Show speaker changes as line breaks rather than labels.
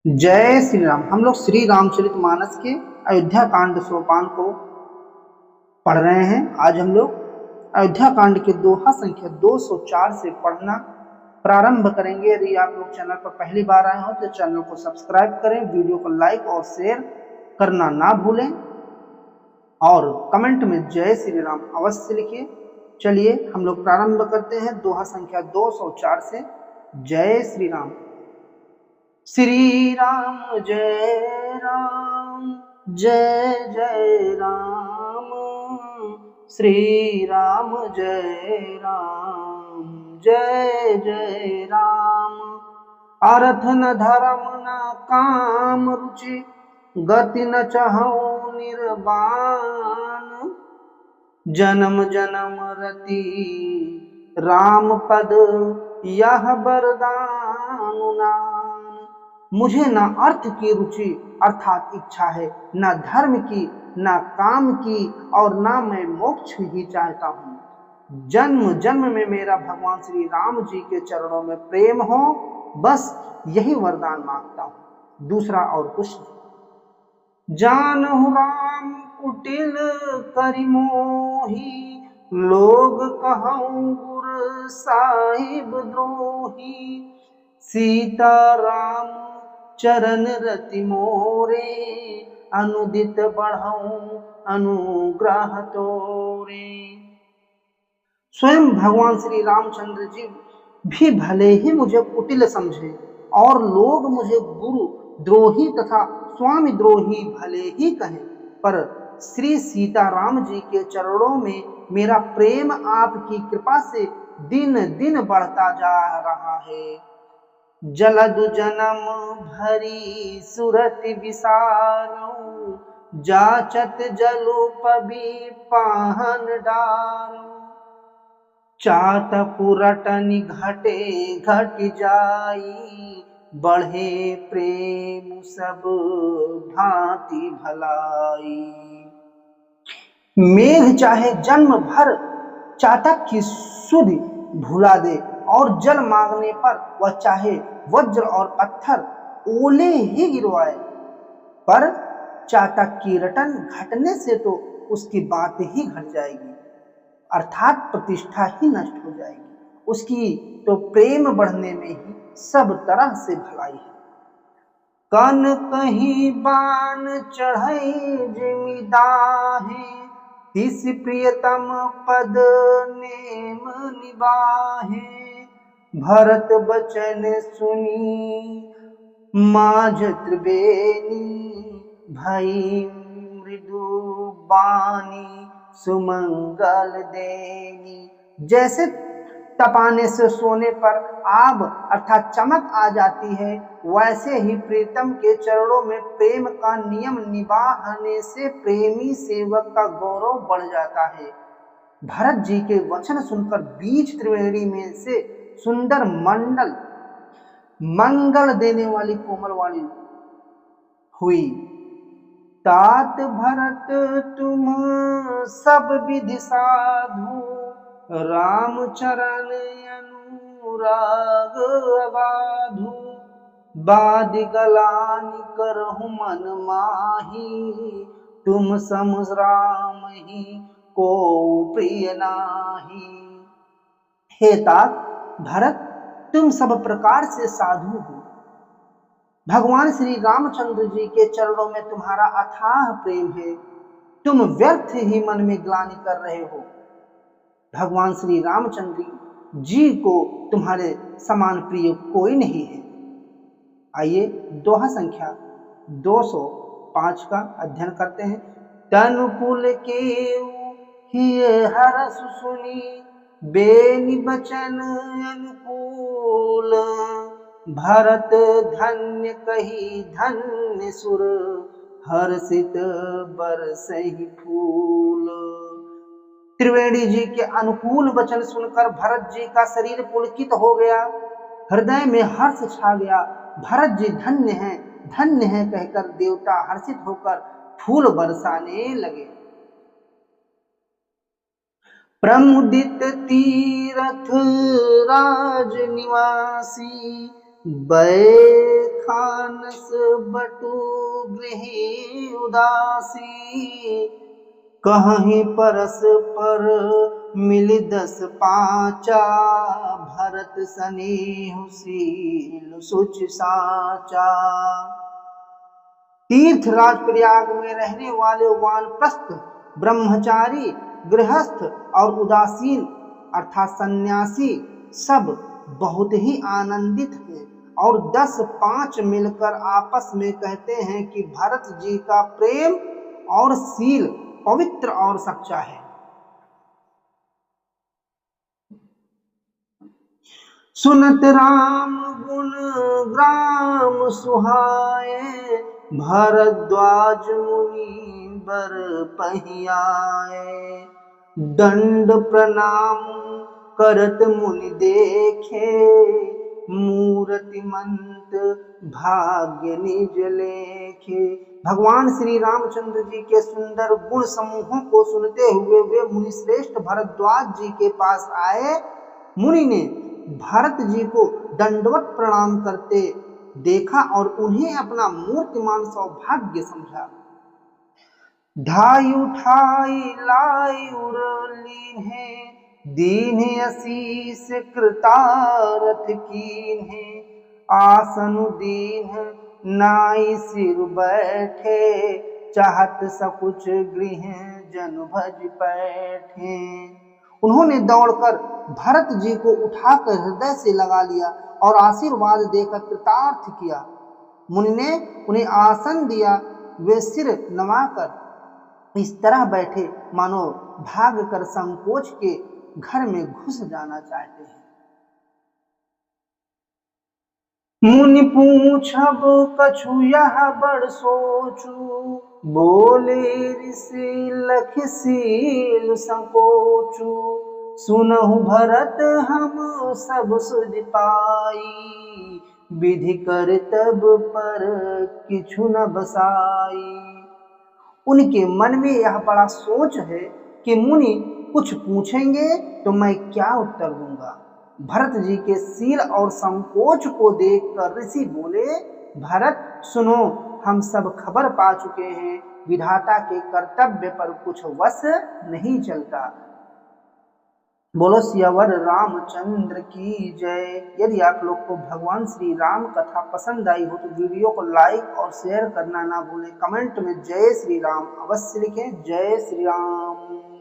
जय श्री राम। हम लोग श्री रामचरितमानस के अयोध्या कांड सोपान को पढ़ रहे हैं। आज हम लोग अयोध्या कांड के दोहा संख्या 204 से पढ़ना प्रारंभ करेंगे। यदि आप लोग चैनल पर पहली बार आए हो तो चैनल को सब्सक्राइब करें, वीडियो को लाइक और शेयर करना ना भूलें और कमेंट में जय श्री राम अवश्य लिखिए। चलिए हम लोग प्रारंभ करते हैं दोहा संख्या 204 से। जय श्री राम। श्री राम जय राम, जय जय राम। श्री राम जय राम, जय जय राम। अर्थ न धर्म न काम रुचि, गति न चाहौ निर्वाण। जन्म जन्म रति राम पद, यह वरदान। मुझे न अर्थ की रुचि अर्थात इच्छा है, न धर्म की, न काम की और न मैं मोक्ष ही चाहता हूँ। जन्म जन्म में मेरा भगवान श्री राम जी के चरणों में प्रेम हो, बस यही वरदान मांगता हूँ, दूसरा और कुछ नहीं। जानहु राम कुटिल करि मोही, लोग कहऊँ गुर साहिब द्रोही। सीता राम चरण रति मोरे, अनुदित बढ़ऊं अनुग्रह तोरे। स्वयं भगवान श्री रामचंद्र जी भी भले ही मुझे कुटिल समझे और लोग मुझे गुरु द्रोही तथा स्वामी द्रोही भले ही कहें, पर श्री सीताराम जी के चरणों में मेरा प्रेम आपकी कृपा से दिन दिन बढ़ता जा रहा है। जलदु जनम भरी सुरति विसारौ, जाचत जलु पबि पाहन डारौ। चातपुरटनि घटे घट जाई, बढ़े प्रेम सब भांति भलाई। मेघ चाहे जन्म भर चातक की सुधि भुला दे और जल मांगने पर वह चाहे वज्र और पत्थर ओले ही गिरवाए, पर चातक की रटन घटने से तो उसकी बात ही घट जाएगी, अर्थात प्रतिष्ठा ही नष्ट हो जाएगी। उसकी तो प्रेम बढ़ने में ही सब तरह से भलाई है। कन कहीं बाण चढ़ई जिमिदाहे, तिस प्रियतम पद नेम निबाहे। भरत बचन सुनी माझ त्रिवेणी, भई मृदु बानी सुमंगल देनी। जैसे तपाने से सोने पर आग अर्थात चमक आ जाती है, वैसे ही प्रीतम के चरणों में प्रेम का नियम निभाने से प्रेमी सेवक का गौरव बढ़ जाता है। भरत जी के वचन सुनकर बीच त्रिवेणी में से सुंदर मंगल देने वाली कोमल वाणी हुई। तात भरत तुम सब विधि साधु, राम चरण अनुराग अबाधु। बादि गलानि करहु मन माही, तुम सम राम ही को प्रिय नाही। हे तात भरत, तुम सब प्रकार से साधु हो। भगवान श्री रामचंद्र जी के चरणों में तुम्हारा अथाह प्रेम है, तुम व्यर्थ ही मन में ग्लानि कर रहे हो। भगवान श्री रामचंद्र जी को तुम्हारे समान प्रिय कोई नहीं है। आइए दोहा संख्या 205 का अध्ययन करते हैं। तनुकुल के हरस सुनी, बेनि बचन अनुकूल। भरत धन्य कही धन्य सुर, हर्षित बरसहि फूल। त्रिवेणी जी के अनुकूल वचन सुनकर भरत जी का शरीर पुलकित हो गया, हृदय में हर्ष छा गया। भरत जी धन्य है कहकर देवता हर्षित होकर फूल बरसाने लगे। प्रमुदित तीरथ राज निवासी, बैखानस बटु गृही उदासी, कहीं परस्पर मिल दस पांचा, भरत सनेहु शील सुच साचा। तीर्थराज प्रयाग में रहने वाले वानप्रस्थ, ब्रह्मचारी, गृहस्थ और उदासीन अर्थात सन्यासी सब बहुत ही आनंदित हैं और 10-5 मिलकर आपस में कहते हैं कि भरत जी का प्रेम और शील पवित्र और सच्चा है। सुनत राम गुण ग्राम सुहाए, भरद्वाज मुनि बर पहियाए। दंड प्रणाम करत मुनि देखे, मूर्तिमंत भाग्य निज लेखे। भगवान श्री रामचंद्र जी के सुंदर गुण समूहों को सुनते हुए वे मुनि श्रेष्ठ भरद्वाज जी के पास आए। मुनि ने भरत जी को दंडवत प्रणाम करते देखा और उन्हें अपना मूर्तिमान सौभाग्य समझा। ढाई उठाई लाई उरलीन्हे, दीन्हे असीस कृतारथ कीन्हे। आसनु दीन्ह नाई सिर बैठे, चाहत सकुच गृह जन भज बैठे। उन्होंने दौड़कर भरत जी को उठाकर हृदय से लगा लिया और आशीर्वाद देकर कृतार्थ किया। मुनि ने उन्हें आसन दिया। वे सिर नवाकर इस तरह बैठे मानो भाग कर संकोच के घर में घुस जाना चाहते हैं। मुनि पूछब कछु यह बड़ सोचू, बोले ऋषि लख सील संकोचू। सुनहु भरत हम सब सुझ पाई, विधि कर तब पर किछु न बसाई। उनके मन में यह बड़ा सोच है कि मुनि कुछ पूछेंगे तो मैं क्या उत्तर दूंगा। भरत जी के शील और संकोच को देखकर ऋषि बोले, भरत सुनो, हम सब खबर पा चुके हैं, विधाता के कर्तव्य पर कुछ वश नहीं चलता। बोलो सियावर रामचंद्र की जय। यदि आप लोग को भगवान श्री राम कथा पसंद आई हो तो वीडियो को लाइक और शेयर करना ना भूलें। कमेंट में जय श्री राम अवश्य लिखें। जय श्री राम।